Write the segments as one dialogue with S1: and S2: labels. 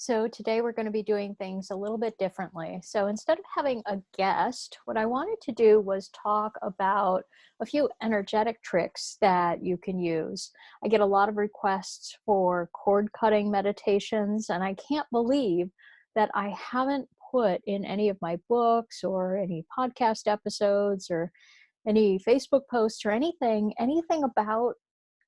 S1: So today we're going to be doing things a little bit differently. So instead of having a guest, what I wanted to do was talk about a few energetic tricks that you can use. I get a lot of requests for cord cutting meditations, and I can't believe that I haven't put in any of my books or any podcast episodes or any Facebook posts or anything about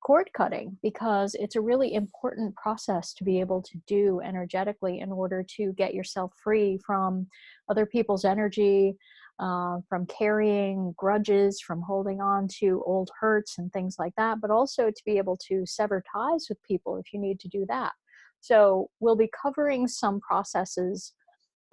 S1: cord cutting, because it's a really important process to be able to do energetically in order to get yourself free from other people's energy, from carrying grudges, from holding on to old hurts and things like that, but also to be able to sever ties with people if you need to do that. So we'll be covering some processes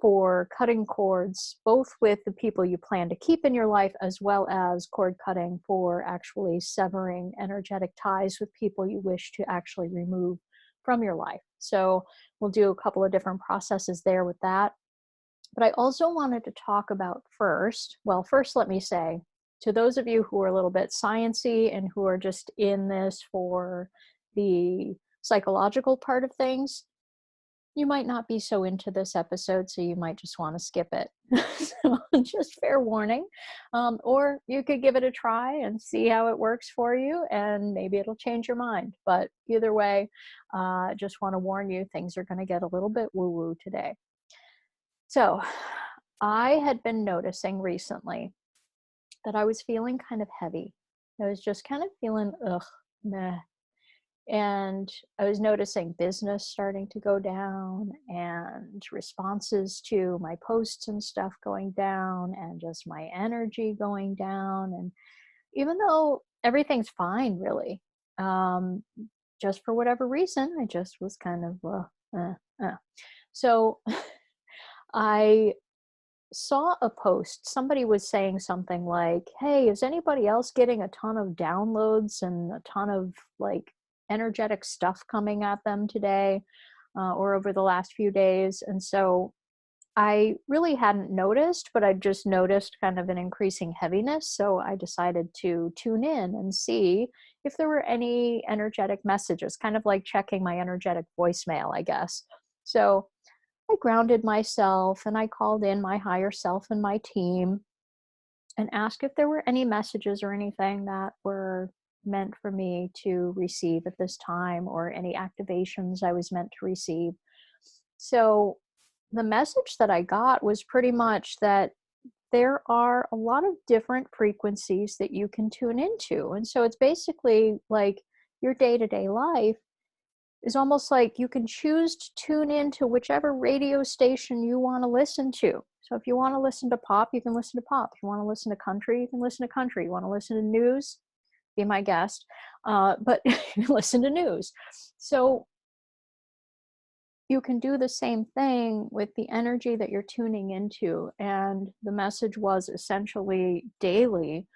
S1: for cutting cords, both with the people you plan to keep in your life, as well as cord cutting for actually severing energetic ties with people you wish to actually remove from your life. So we'll do a couple of different processes there with that. But I also wanted to talk about first, let me say, to those of you who are a little bit sciencey and who are just in this for the psychological part of things, you might not be so into this episode, so you might just want to skip it. So just fair warning. Or you could give it a try and see how it works for you, and maybe it'll change your mind. But either way, just want to warn you, things are going to get a little bit woo-woo today. So I had been noticing recently that I was feeling kind of heavy. I was just kind of feeling, meh, and I was noticing business starting to go down and responses to my posts and stuff going down and just my energy going down. And even though everything's fine, really, um, just for whatever reason, I just was kind of, so I saw a post. Somebody was saying something like, "Hey, is anybody else getting a ton of downloads and a ton of like energetic stuff coming at them today or over the last few days?" And so I really hadn't noticed, but I just noticed kind of an increasing heaviness. So I decided to tune in and see if there were any energetic messages, kind of like checking my energetic voicemail, I guess. So I grounded myself and I called in my higher self and my team and asked if there were any messages or anything that were meant for me to receive at this time, or any activations I was meant to receive. So the message that I got was pretty much that there are a lot of different frequencies that you can tune into. And so it's basically like your day to day life is almost like you can choose to tune in to whichever radio station you want to listen to. So if you want to listen to pop, you can listen to pop. If you want to listen to country, you can listen to country. You want to listen to news, be my guest, but listen to news. So you can do the same thing with the energy that you're tuning into. And the message was essentially daily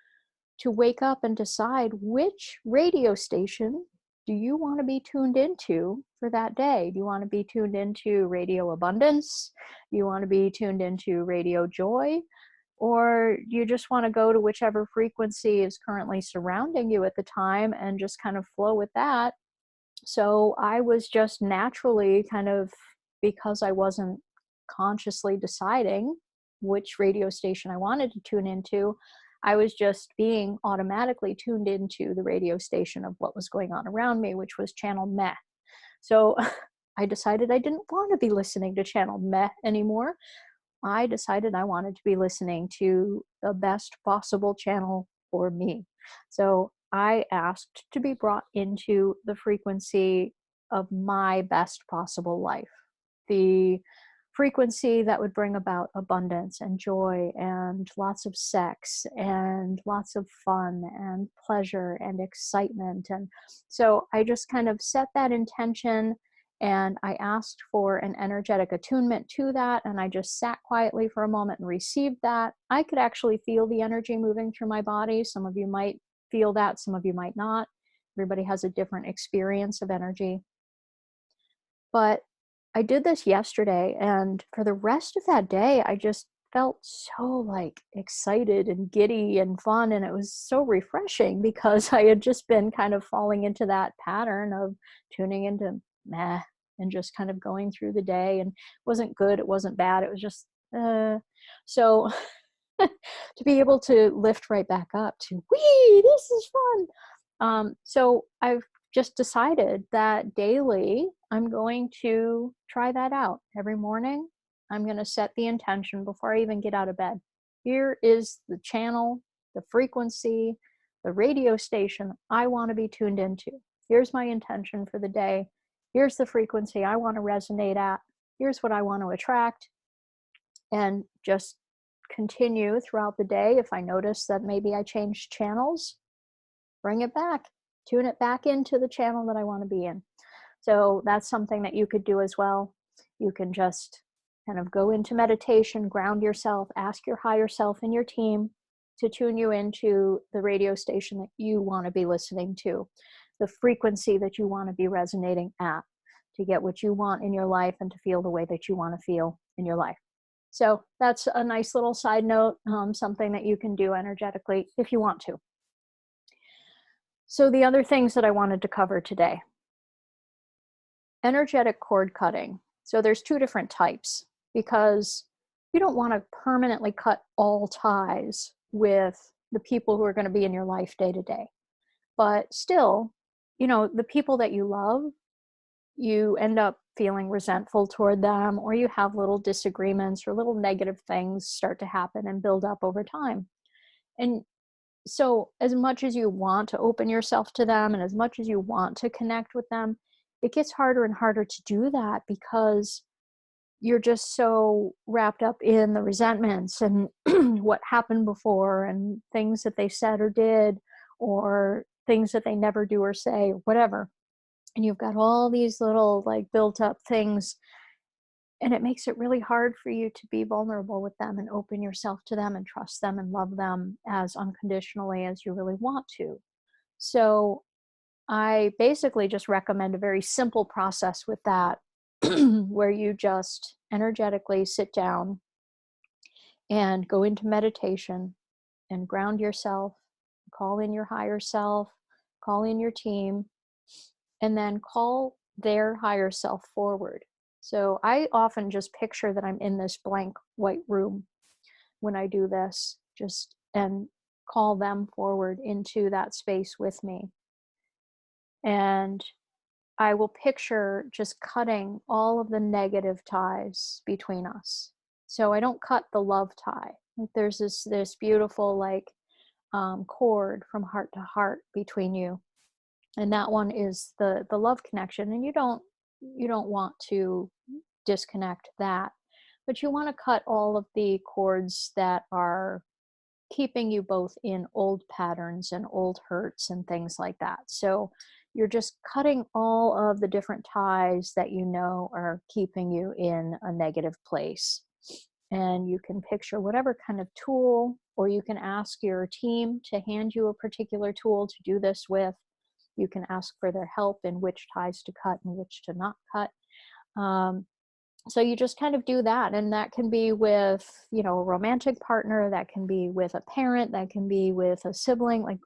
S1: to wake up and decide which radio station do you want to be tuned into for that day. Do you want to be tuned into Radio Abundance? Do you want to be tuned into Radio Joy? Or do you just want to go to whichever frequency is currently surrounding you at the time and just kind of flow with that? So I was just naturally kind of, because I wasn't consciously deciding which radio station I wanted to tune into, I was just being automatically tuned into the radio station of what was going on around me, which was Channel Meh. So I decided I didn't want to be listening to Channel Meh anymore. I decided I wanted to be listening to the best possible channel for me. So I asked to be brought into the frequency of my best possible life, the frequency that would bring about abundance and joy and lots of sex and lots of fun and pleasure and excitement. And so I just kind of set that intention, and I asked for an energetic attunement to that. And I just sat quietly for a moment and received that. I could actually feel the energy moving through my body. Some of you might feel that, some of you might not. Everybody has a different experience of energy. But I did this yesterday, and for the rest of that day, I just felt so like excited and giddy and fun. And it was so refreshing because I had just been kind of falling into that pattern of tuning into meh and just kind of going through the day, and it wasn't good, it wasn't bad, it was just so to be able to lift right back up to, wee, this is fun. So I've just decided that daily I'm going to try that out. Every morning, I'm going to set the intention before I even get out of bed. Here is the channel, the frequency, the radio station I want to be tuned into. Here's my intention for the day. Here's the frequency I want to resonate at. Here's what I want to attract. And just continue throughout the day. If I notice that maybe I changed channels, bring it back, tune it back into the channel that I want to be in. So that's something that you could do as well. You can just kind of go into meditation, ground yourself, ask your higher self and your team to tune you into the radio station that you want to be listening to, the frequency that you want to be resonating at, to get what you want in your life and to feel the way that you want to feel in your life. So that's a nice little side note, something that you can do energetically if you want to. So the other things that I wanted to cover today: energetic cord cutting. So there's two different types, because you don't want to permanently cut all ties with the people who are going to be in your life day to day. But still, the people that you love, you end up feeling resentful toward them, or you have little disagreements or little negative things start to happen and build up over time. And so as much as you want to open yourself to them and as much as you want to connect with them, it gets harder and harder to do that because you're just so wrapped up in the resentments and what happened before and things that they said or did, or things that they never do or say, or whatever. And you've got all these little like built up things, and it makes it really hard for you to be vulnerable with them and open yourself to them and trust them and love them as unconditionally as you really want to. So I basically just recommend a very simple process with that, where you just energetically sit down and go into meditation and ground yourself, call in your higher self, call in your team, and then call their higher self forward. So I often just picture that I'm in this blank white room when I do this, and call them forward into that space with me. And I will picture just cutting all of the negative ties between us. So I don't cut the love tie. Like there's this beautiful cord from heart to heart between you, and that one is the love connection. And you don't want to disconnect that, but you want to cut all of the cords that are keeping you both in old patterns and old hurts and things like that. So you're just cutting all of the different ties that are keeping you in a negative place. And you can picture whatever kind of tool, or you can ask your team to hand you a particular tool to do this with. You can ask for their help in which ties to cut and which to not cut. So you just kind of do that. And that can be with, a romantic partner, that can be with a parent, that can be with a sibling, like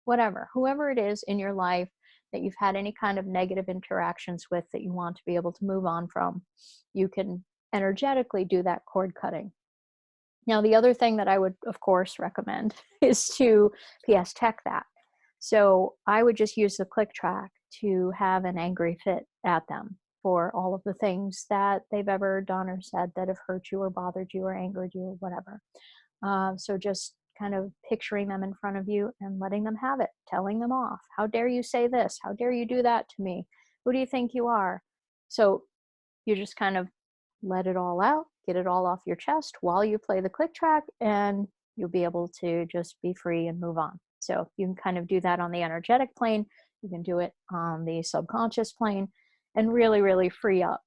S1: whatever, whoever it is in your life that you've had any kind of negative interactions with that you want to be able to move on from. You can energetically do that cord cutting. Now, the other thing that I would, of course, recommend is to PS Tech that. So I would just use the click track to have an angry fit at them for all of the things that they've ever done or said that have hurt you or bothered you or angered you or whatever. So just kind of picturing them in front of you and letting them have it, telling them off. How dare you say this? How dare you do that to me? Who do you think you are? So you just kind of let it all out, get it all off your chest while you play the click track, and you'll be able to just be free and move on. So you can kind of do that on the energetic plane. You can do it on the subconscious plane and really, really free up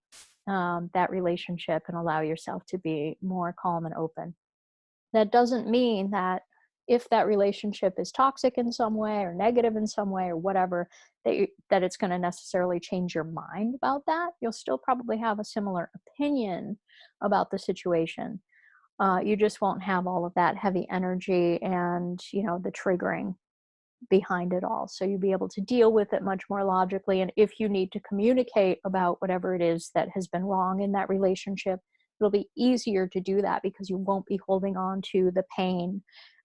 S1: that relationship and allow yourself to be more calm and open. That doesn't mean that if that relationship is toxic in some way or negative in some way or whatever, that it's going to necessarily change your mind about that. You'll still probably have a similar opinion about the situation. You just won't have all of that heavy energy and, the triggering behind it all. So you'll be able to deal with it much more logically. And if you need to communicate about whatever it is that has been wrong in that relationship, it'll be easier to do that because you won't be holding on to the pain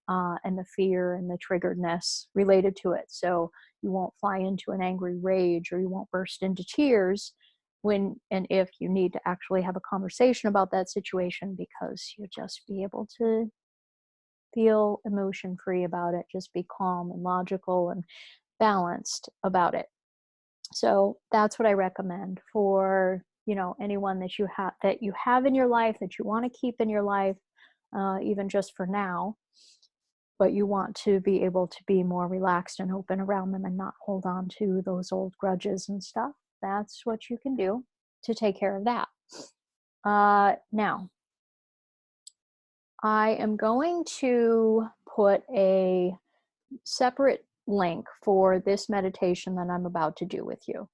S1: and the fear and the triggeredness related to it. So you won't fly into an angry rage, or you won't burst into tears when and if you need to actually have a conversation about that situation, because you'll just be able to feel emotion free about it, just be calm and logical and balanced about it. So that's what I recommend for, anyone that you have in your life, that you want to keep in your life, even just for now, but you want to be able to be more relaxed and open around them and not hold on to those old grudges and stuff. That's what you can do to take care of that. Now, I am going to put a separate link for this meditation that I'm about to do with you.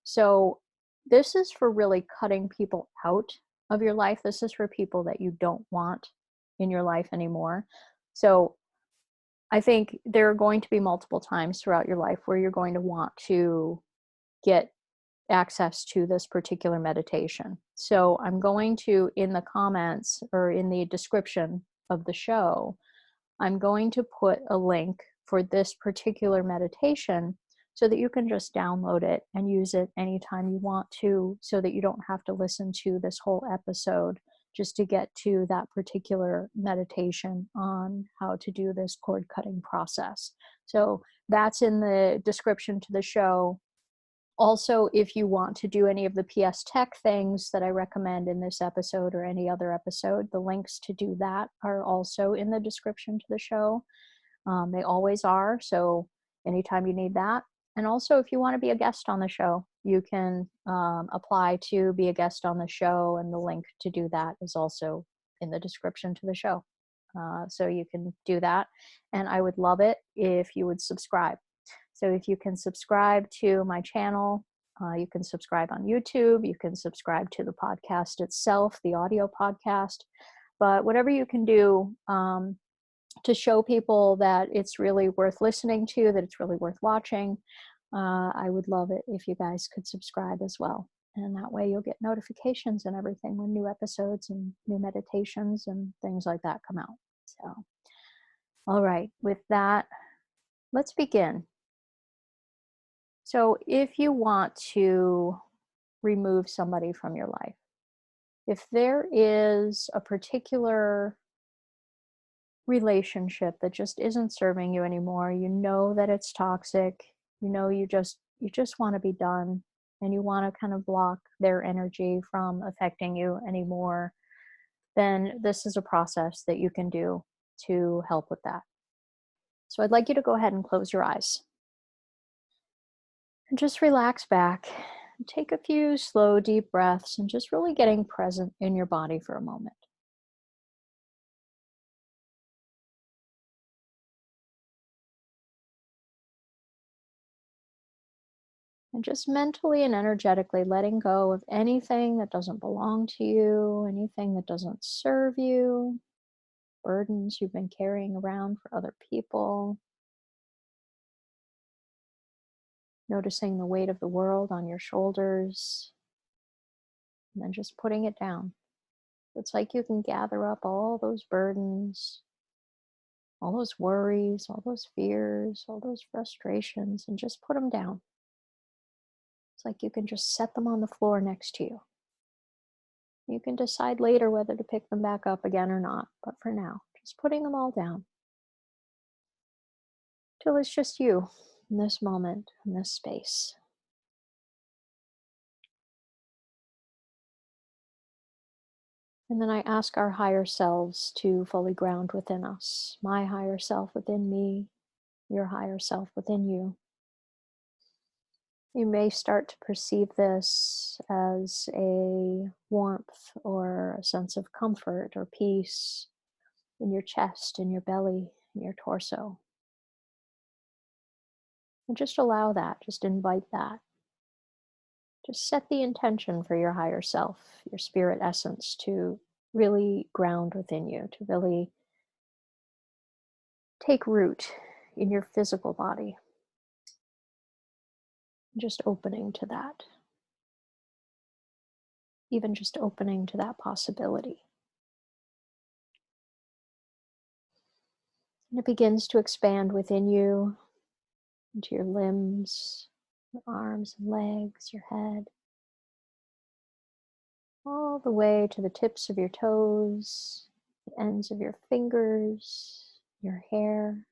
S1: So, this is for really cutting people out of your life. This is for people that you don't want in your life anymore. So, I think there are going to be multiple times throughout your life where you're going to want to get access to this particular meditation. So I'm going to, in the comments or in the description of the show, I'm going to put a link for this particular meditation so that you can just download it and use it anytime you want to, so that you don't have to listen to this whole episode just to get to that particular meditation on how to do this cord cutting process. So that's in the description to the show. Also, if you want to do any of the PS Tech things that I recommend in this episode or any other episode, the links to do that are also in the description to the show. They always are, so anytime you need that. And also, if you want to be a guest on the show, you can apply to be a guest on the show, and the link to do that is also in the description to the show. So you can do that, and I would love it if you would subscribe. So if you can subscribe to my channel, you can subscribe on YouTube, you can subscribe to the podcast itself, the audio podcast, but whatever you can do to show people that it's really worth listening to, that it's really worth watching, I would love it if you guys could subscribe as well. And that way you'll get notifications and everything when new episodes and new meditations and things like that come out. So, all right, with that, let's begin. So if you want to remove somebody from your life, if there is a particular relationship that just isn't serving you anymore, you know that it's toxic, you just want to be done, and you want to kind of block their energy from affecting you anymore, then this is a process that you can do to help with that. So I'd like you to go ahead and close your eyes and just relax back. Take a few slow, deep breaths and just really getting present in your body for a moment. And just mentally and energetically letting go of anything that doesn't belong to you, anything that doesn't serve you, burdens you've been carrying around for other people. Noticing the weight of the world on your shoulders, and then just putting it down. It's like you can gather up all those burdens, all those worries, all those fears, all those frustrations, and just put them down. It's like you can just set them on the floor next to you. You can decide later whether to pick them back up again or not, but for now, just putting them all down till it's just you in this moment, in this space. And then I ask our higher selves to fully ground within us. My higher self within me, your higher self within you. You may start to perceive this as a warmth or a sense of comfort or peace in your chest, in your belly, in your torso. And just allow that, just invite that. Just set the intention for your higher self, your spirit essence, to really ground within you, to really take root in your physical body. Just opening to that, even just opening to that possibility. And it begins to expand within you, into your limbs, your arms and legs, your head, all the way to the tips of your toes, the ends of your fingers, your hair,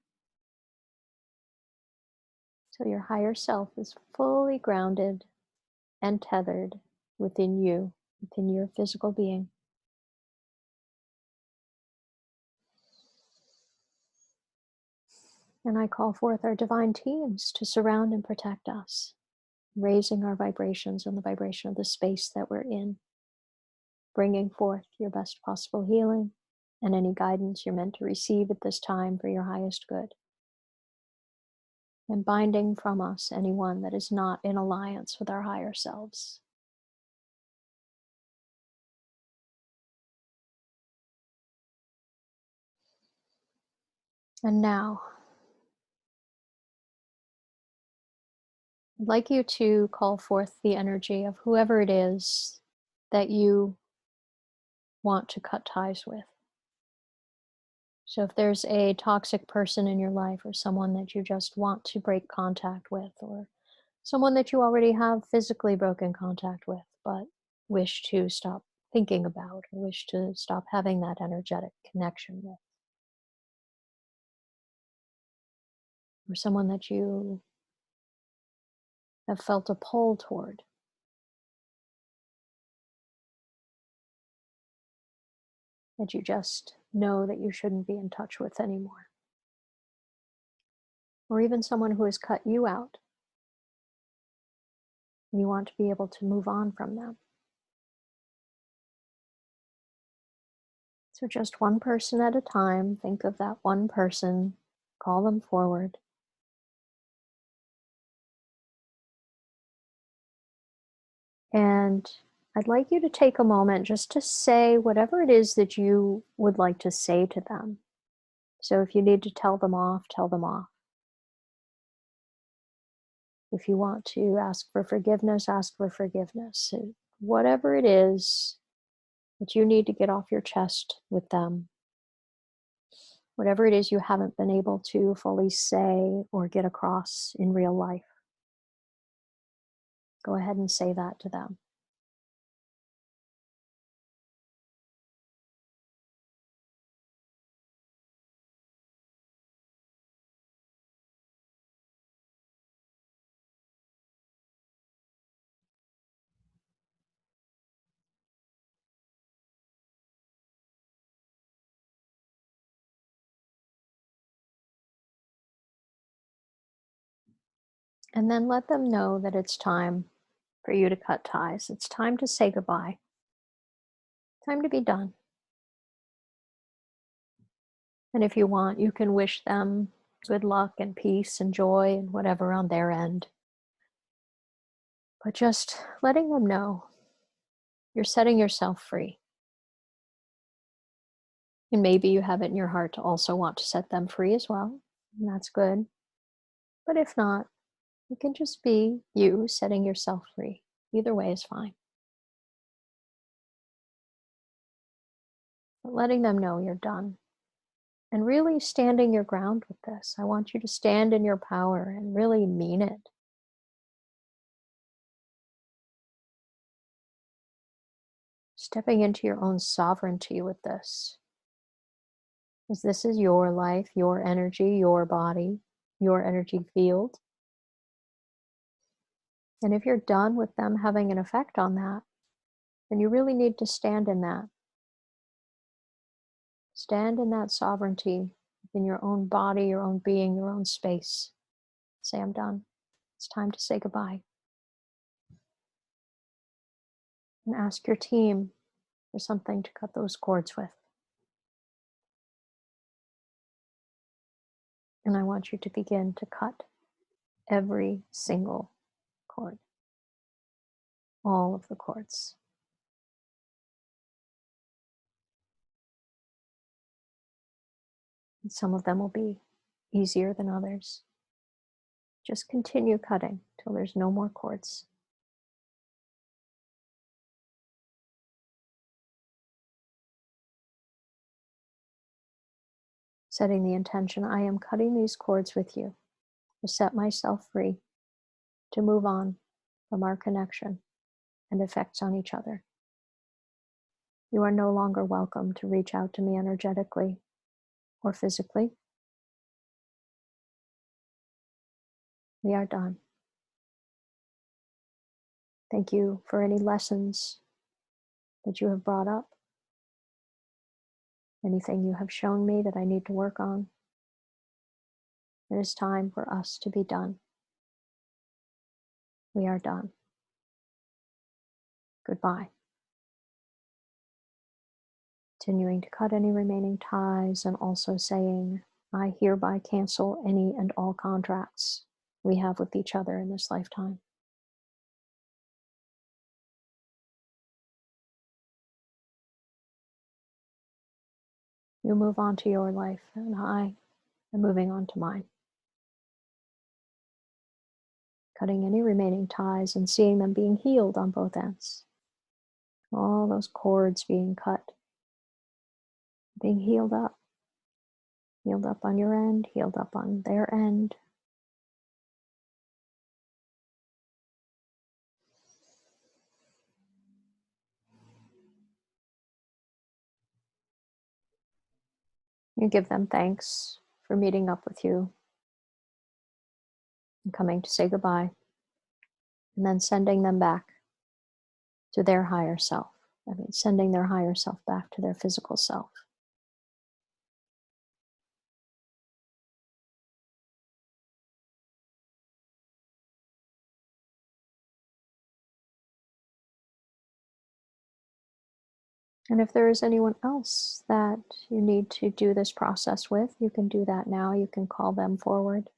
S1: till your higher self is fully grounded and tethered within you, within your physical being. And I call forth our divine teams to surround and protect us, raising our vibrations and the vibration of the space that we're in, bringing forth your best possible healing and any guidance you're meant to receive at this time for your highest good, and binding from us anyone that is not in alliance with our higher selves. And now, I'd like you to call forth the energy of whoever it is that you want to cut ties with. So if there's a toxic person in your life, or someone that you just want to break contact with, or someone that you already have physically broken contact with, but wish to stop thinking about, or wish to stop having that energetic connection with, or someone that you have felt a pull toward, that you just know that you shouldn't be in touch with anymore. Or even someone who has cut you out, and you want to be able to move on from them. So just one person at a time, think of that one person, call them forward. And I'd like you to take a moment just to say whatever it is that you would like to say to them. So if you need to tell them off, tell them off. If you want to ask for forgiveness, ask for forgiveness. Whatever it is that you need to get off your chest with them, whatever it is you haven't been able to fully say or get across in real life, go ahead and say that to them. And then let them know that it's time for you to cut ties. It's time to say goodbye. Time to be done. And if you want, you can wish them good luck and peace and joy and whatever on their end. But just letting them know you're setting yourself free. And maybe you have it in your heart to also want to set them free as well. And that's good. But if not, you can just be you setting yourself free. Either way is fine. But letting them know you're done. And really standing your ground with this. I want you to stand in your power and really mean it. Stepping into your own sovereignty with this. Because this is your life, your energy, your body, your energy field. And if you're done with them having an effect on that, then you really need to stand in that. Stand in that sovereignty in your own body, your own being, your own space. Say, I'm done. It's time to say goodbye. And ask your team for something to cut those cords with. And I want you to begin to cut every single cord. All of the cords. And some of them will be easier than others. Just continue cutting till there's no more cords. Setting the intention, I am cutting these cords with you to set myself free, to move on from our connection and effects on each other. You are no longer welcome to reach out to me energetically or physically. We are done. Thank you for any lessons that you have brought up, anything you have shown me that I need to work on. It is time for us to be done. We are done. Goodbye. Continuing to cut any remaining ties and also saying, I hereby cancel any and all contracts we have with each other in this lifetime. You move on to your life, and I am moving on to mine. Cutting any remaining ties and seeing them being healed on both ends. All those cords being cut, being healed up. Healed up on your end, healed up on their end. You give them thanks for meeting up with you and coming to say goodbye, and then sending them back to their higher self. I mean, sending their higher self back to their physical self. And if there is anyone else that you need to do this process with, you can do that now. You can call them forward.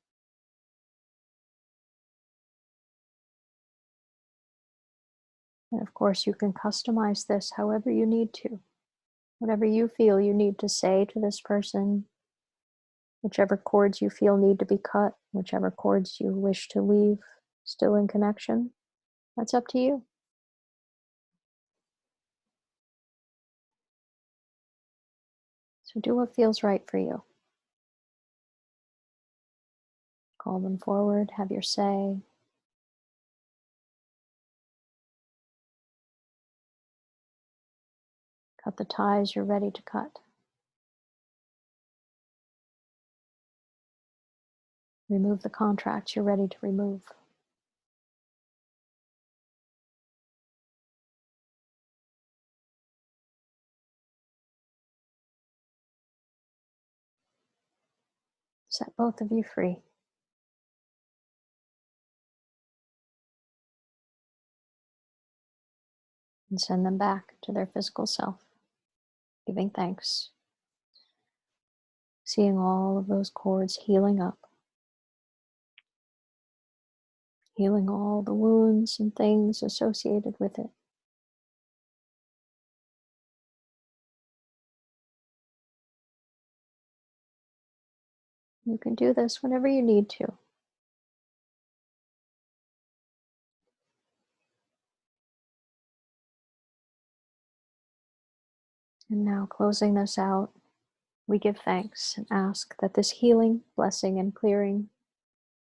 S1: And of course, you can customize this however you need to. Whatever you feel you need to say to this person, whichever cords you feel need to be cut, whichever cords you wish to leave still in connection, that's up to you. So do what feels right for you. Call them forward, have your say. Cut the ties you're ready to cut. Remove the contracts you're ready to remove. Set both of you free. And send them back to their physical self, giving thanks. Seeing all of those cords healing up. Healing all the wounds and things associated with it. You can do this whenever you need to. And now, closing this out, we give thanks and ask that this healing, blessing, and clearing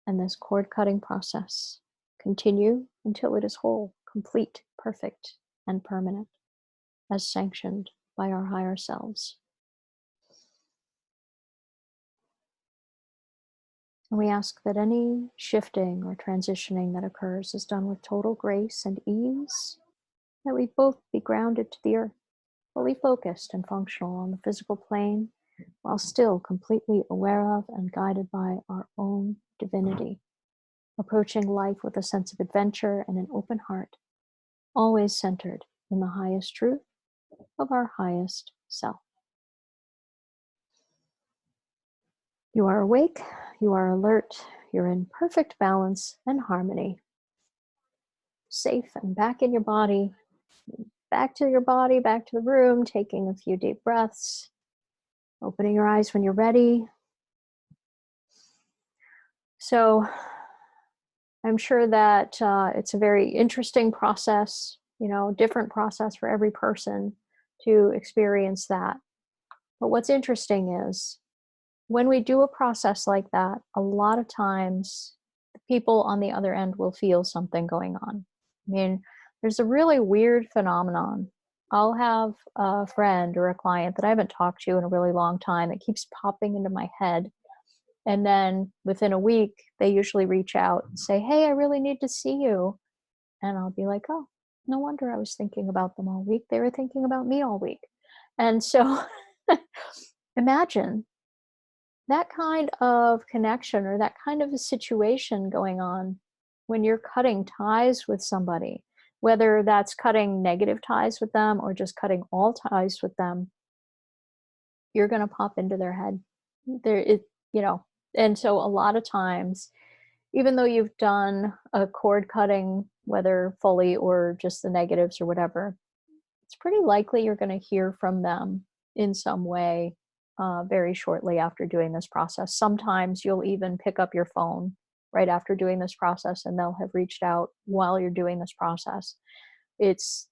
S1: and this cord cutting process continue until it is whole, complete, perfect, and permanent, as sanctioned by our higher selves. And we ask that any shifting or transitioning that occurs is done with total grace and ease, that we both be grounded to the earth, fully focused and functional on the physical plane, while still completely aware of and guided by our own divinity, approaching life with a sense of adventure and an open heart, always centered in the highest truth of our highest self. You are awake, you are alert, you're in perfect balance and harmony, safe and back in your body, back to your body, back to the room, taking a few deep breaths, opening your eyes when you're ready. So I'm sure that it's a very interesting process, different process for every person to experience that. But what's interesting is when we do a process like that, a lot of times the people on the other end will feel something going on. I mean, there's a really weird phenomenon. I'll have a friend or a client that I haven't talked to in a really long time that keeps popping into my head. And then within a week, they usually reach out and say, "Hey, I really need to see you." And I'll be like, "Oh, no wonder I was thinking about them all week. They were thinking about me all week." And so imagine that kind of connection or that kind of a situation going on when you're cutting ties with somebody, whether that's cutting negative ties with them or just cutting all ties with them, you're going to pop into their head. There, you know, and so a lot of times, even though you've done a cord cutting, whether fully or just the negatives or whatever, it's pretty likely you're going to hear from them in some way very shortly after doing this process. Sometimes you'll even pick up your phone right after doing this process and they'll have reached out while you're doing this process. It's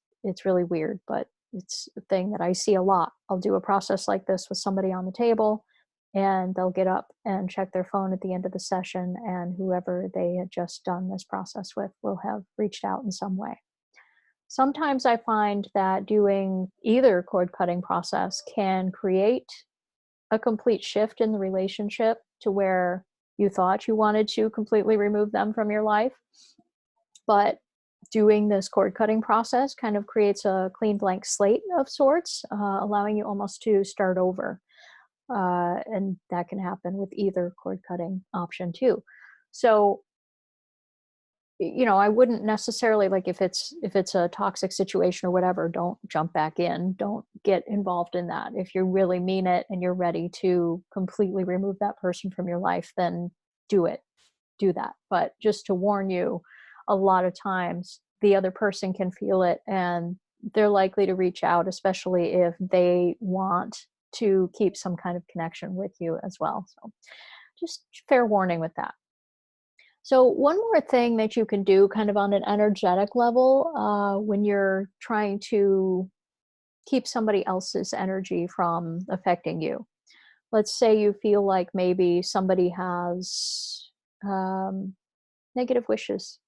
S1: really weird, but it's a thing that I see a lot. I'll do a process like this with somebody on the table and they'll get up and check their phone at the end of the session and whoever they had just done this process with will have reached out in some way. Sometimes I find that doing either cord cutting process can create a complete shift in the relationship to where you thought you wanted to completely remove them from your life, but doing this cord cutting process kind of creates a clean blank slate of sorts, allowing you almost to start over. And that can happen with either cord cutting option too. So I wouldn't necessarily, like, if it's a toxic situation or whatever, don't jump back in, don't get involved in that. If you really mean it and you're ready to completely remove that person from your life, then do it. Do that. But just to warn you, a lot of times the other person can feel it and they're likely to reach out, especially if they want to keep some kind of connection with you as well. So just fair warning with that. So, one more thing that you can do kind of on an energetic level when you're trying to keep somebody else's energy from affecting you. Let's say you feel like maybe somebody has um, negative wishes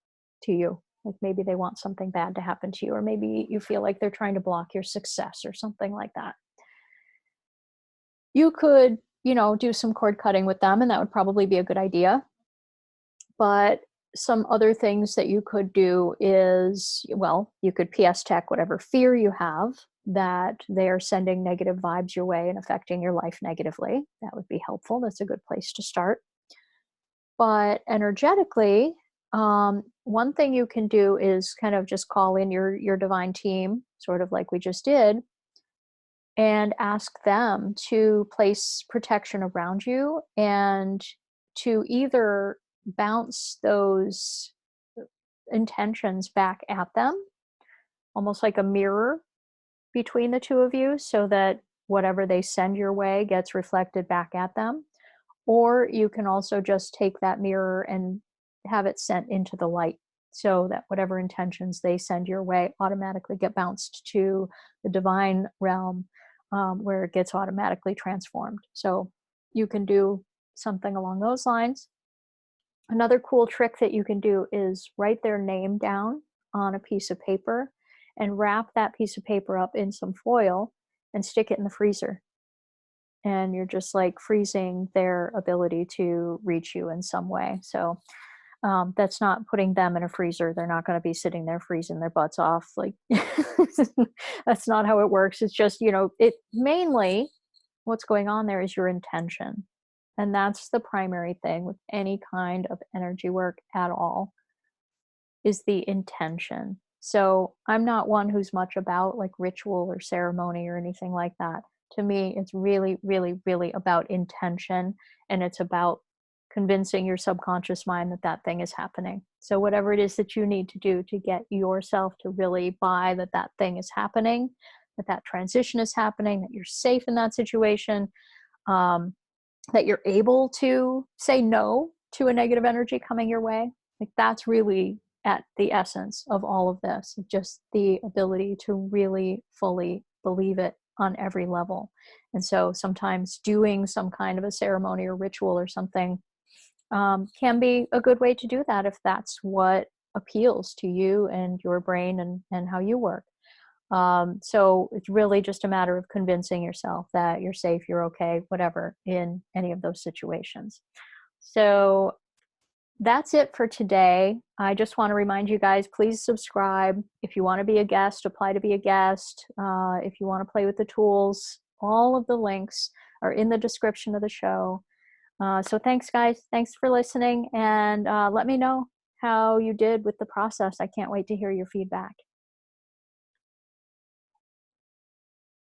S1: to you. Like maybe they want something bad to happen to you, or maybe you feel like they're trying to block your success or something like that. You could, do some cord cutting with them, and that would probably be a good idea. But some other things that you could do is, well, you could PS tech whatever fear you have that they are sending negative vibes your way and affecting your life negatively. That would be helpful. That's a good place to start. But energetically, one thing you can do is kind of just call in your divine team, sort of like we just did, and ask them to place protection around you and to either bounce those intentions back at them, almost like a mirror between the two of you, so that whatever they send your way gets reflected back at them. Or you can also just take that mirror and have it sent into the light so that whatever intentions they send your way automatically get bounced to the divine realm, where it gets automatically transformed. So you can do something along those lines. Another cool trick that you can do is write their name down on a piece of paper and wrap that piece of paper up in some foil and stick it in the freezer. And you're just like freezing their ability to reach you in some way. So that's not putting them in a freezer. They're not going to be sitting there freezing their butts off. Like, that's not how it works. It's just, it mainly what's going on there is your intention. And that's the primary thing with any kind of energy work at all, is the intention. So I'm not one who's much about like ritual or ceremony or anything like that. To me, it's really, really, really about intention, and it's about convincing your subconscious mind that that thing is happening. So whatever it is that you need to do to get yourself to really buy that that thing is happening, that that transition is happening, that you're safe in that situation, that you're able to say no to a negative energy coming your way. Like that's really at the essence of all of this, just the ability to really fully believe it on every level. And so sometimes doing some kind of a ceremony or ritual or something can be a good way to do that if that's what appeals to you and your brain and how you work. So it's really just a matter of convincing yourself that you're safe, you're okay, whatever, in any of those situations. So that's it for today. I just want to remind you guys, please subscribe. If you want to be a guest, apply to be a guest. If you want to play with the tools, all of the links are in the description of the show. So thanks, guys. Thanks for listening. And let me know how you did with the process. I can't wait to hear your feedback.